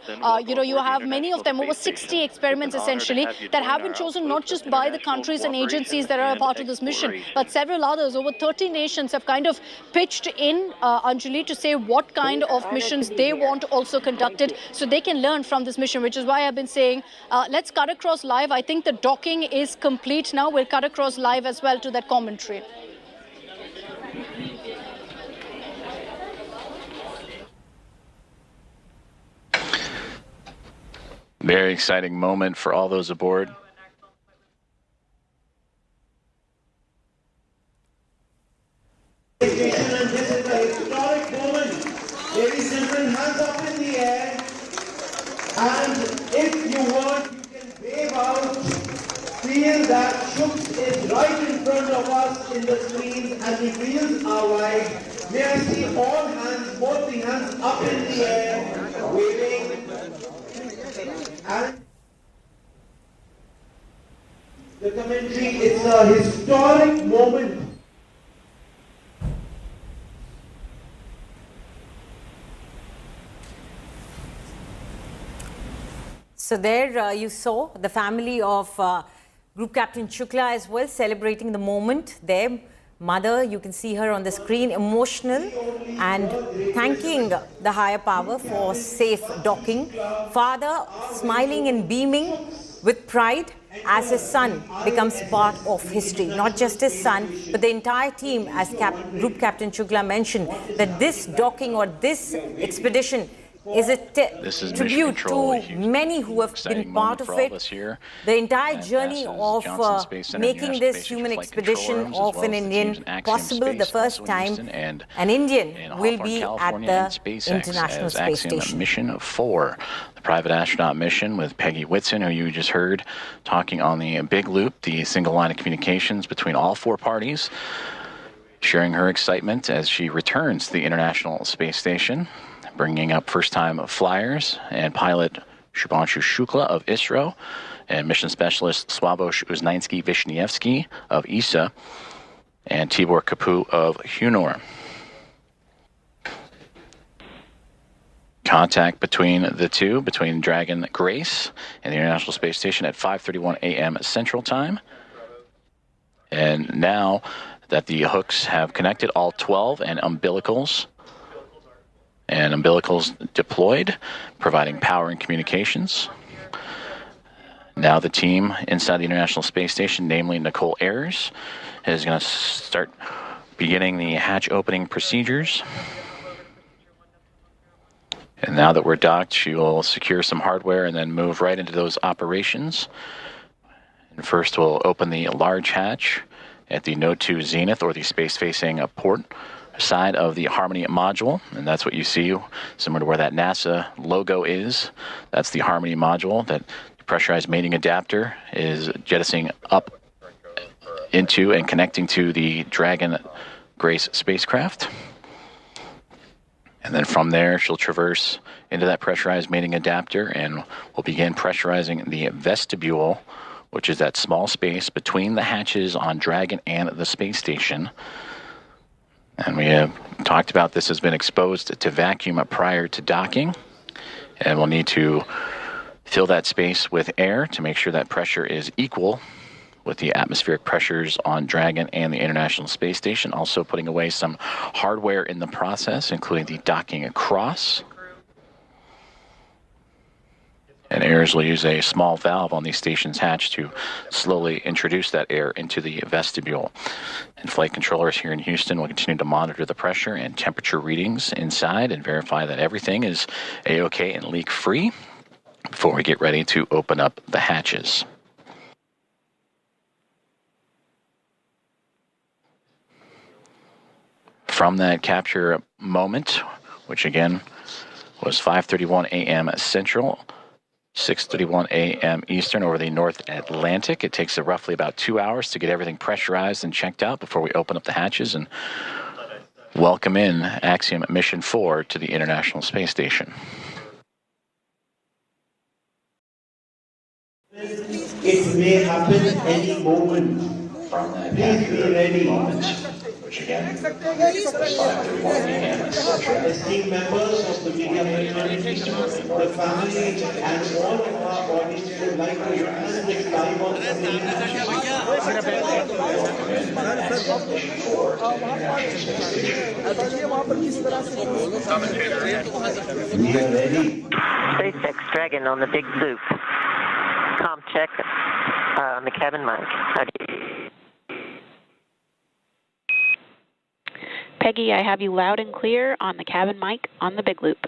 You have many of them, over 60 experiments essentially, that have been chosen not just by the countries and agencies that are a part of this mission, but several others. Over 30 nations have kind of pitched in, Anjali, to say what kind of missions they want also conducted, so they can learn from this mission, which is why I've been saying, let's cut across live. I think the docking is complete now. We'll cut across live as well to that commentary. Very exciting moment for all those aboard. And this is a historic moment. Ladies and gentlemen, hands up in the air. And if you want, you can wave out. Feel that Shuks is right in front of us in the screen and the wheels are wide. May I see all hands, both the hands up in the air, waving. And the commentary, it's a historic moment. So there you saw the family of Group Captain Shukla as well celebrating the moment. Their mother, you can see her on the screen, emotional and thanking the higher power for safe docking. Father smiling and beaming with pride as his son becomes part of history. Not just his son, but the entire team, as Group Captain Shukla mentioned, that this docking or this expedition is a tribute to many who have been part of it. The entire journey of making this human expedition of an Indian possible, the first time an Indian will be at the International Space Station. Mission 4, the private astronaut mission with Peggy Whitson, who you just heard talking on the big loop, the single line of communications between all four parties, sharing her excitement as she returns to the International Space Station, bringing up first-time flyers and pilot Shubhanshu Shukla of ISRO and mission specialist Sławosz Uznański-Wiśniewski of ESA and Tibor Kapu of Hunor. Contact between the two, between Dragon Grace and the International Space Station at 5:31 a.m. Central Time. And now that the hooks have connected, all 12 and umbilicals deployed, providing power and communications. Now the team inside the International Space Station, namely Nicole Ayers, is going to start beginning the hatch opening procedures. And now that we're docked, she will secure some hardware and then move right into those operations. And first we'll open the large hatch at the Node 2 Zenith, or the space-facing port side of the Harmony module, and that's what you see, similar to where that NASA logo is. That's the Harmony module that the pressurized mating adapter is jettisoning up into and connecting to the Dragon Grace spacecraft. And then from there, she'll traverse into that pressurized mating adapter and we'll begin pressurizing the vestibule, which is that small space between the hatches on Dragon and the space station. And we have talked about this has been exposed to vacuum prior to docking. And we'll need to fill that space with air to make sure that pressure is equal with the atmospheric pressures on Dragon and the International Space Station. Also putting away some hardware in the process, including the docking across. And Ayers will use a small valve on the station's hatch to slowly introduce that air into the vestibule. And flight controllers here in Houston will continue to monitor the pressure and temperature readings inside and verify that everything is A-OK and leak-free before we get ready to open up the hatches. From that capture moment, which again was 5:31 a.m. Central, 6:31 a.m. Eastern over the North Atlantic. It takes roughly about 2 hours to get everything pressurized and checked out before we open up the hatches and welcome in Axiom Mission 4 to the International Space Station. It may happen any moment. Please be ready. Which again is 5:31 a.m. Esteemed members of the media fraternity, the family, and all of our audience would like to witness this live on screen. We are ready. SpaceX Dragon on the big loop. Com check on the cabin mic. Peggy, I have you loud and clear on the cabin mic on the big loop.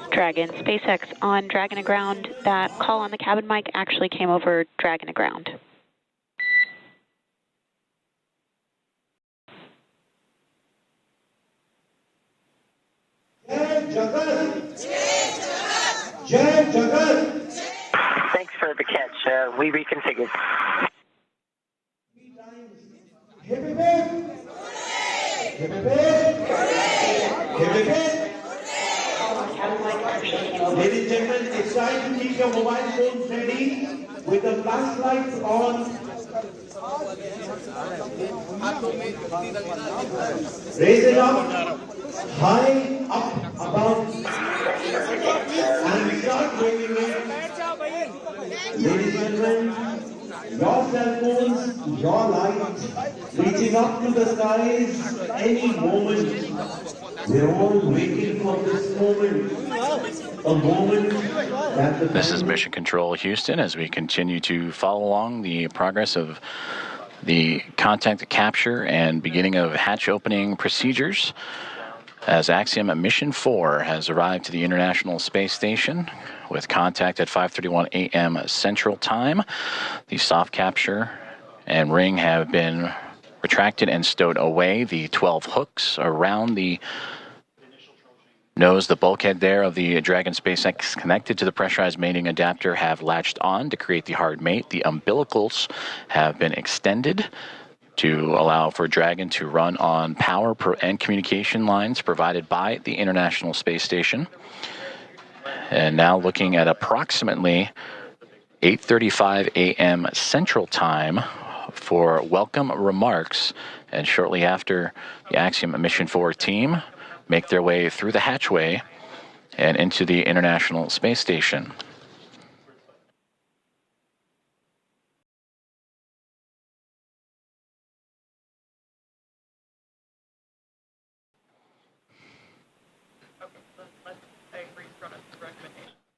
Dragon, SpaceX on Dragon Aground. That call on the cabin mic actually came over Dragon Aground. Thanks for the catch. We reconfigured. Ladies and gentlemen, it's time to keep your mobile phones ready with the flashlights on. Raise it up, high up above, and start waving it. Ladies and gentlemen, your cell phones, your lights, reaching up to the skies any moment. We're all waiting for this moment. A moment that the This is Mission Control Houston as we continue to follow along the progress of the contact capture and beginning of hatch opening procedures as Axiom Mission 4 has arrived to the International Space Station with contact at 5:31 a.m. Central Time. The soft capture and ring have been retracted and stowed away. The 12 hooks around the nose, the bulkhead there of the Dragon SpaceX connected to the pressurized mating adapter have latched on to create the hard mate. The umbilicals have been extended to allow for Dragon to run on power and communication lines provided by the International Space Station. And now looking at approximately 8:35 a.m. Central Time for welcome remarks, and shortly after the Axiom Mission 4 team make their way through the hatchway and into the International Space Station.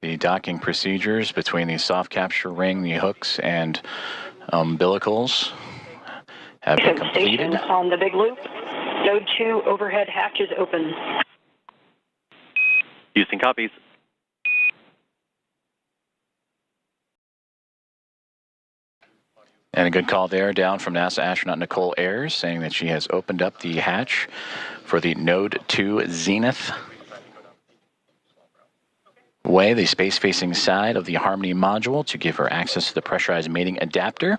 The docking procedures between the soft capture ring, the hooks, and umbilicals have been completed. Station on the big loop. Node 2 overhead hatch is open. Houston copies. And a good call there down from NASA astronaut Nicole Ayers saying that she has opened up the hatch for the Node 2 Zenith way, the space-facing side of the Harmony module, to give her access to the pressurized mating adapter.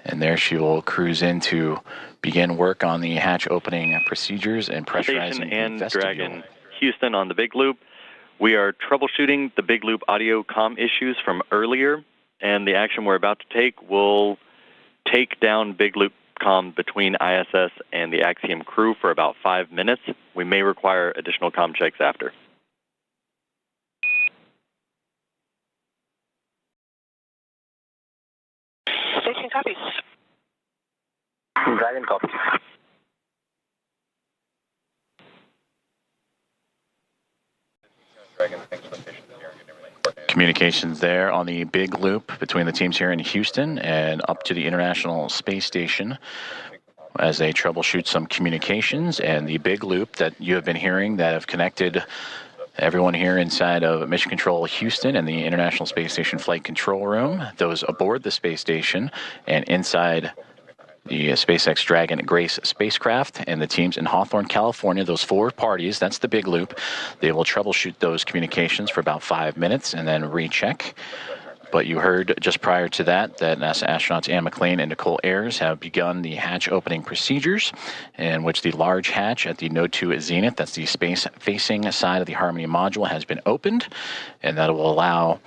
And there she will cruise in to begin work on the hatch opening procedures and pressurizing Station and vestibule. Dragon Houston on the big loop. We are troubleshooting the big loop audio comm issues from earlier, and the action we're about to take will take down big loop comm between ISS and the Axiom crew for about 5 minutes. We may require additional comm checks after. Station copies. Dragon copies. Dragon, thanks for the patience here and getting everything coordinated. Communications there on the big loop between the teams here in Houston and up to the International Space Station as they troubleshoot some communications, and the big loop that you have been hearing that have connected everyone here inside of Mission Control Houston and the International Space Station Flight Control Room, those aboard the space station and inside the SpaceX Dragon Grace spacecraft, and the teams in Hawthorne, California, those 4 parties, that's the big loop. They will troubleshoot those communications for about 5 minutes and then recheck. But you heard just prior to that NASA astronauts Anne McClain and Nicole Ayers have begun the hatch opening procedures, in which the large hatch at the Node 2 Zenith, that's the space-facing side of the Harmony module, has been opened, and that will allow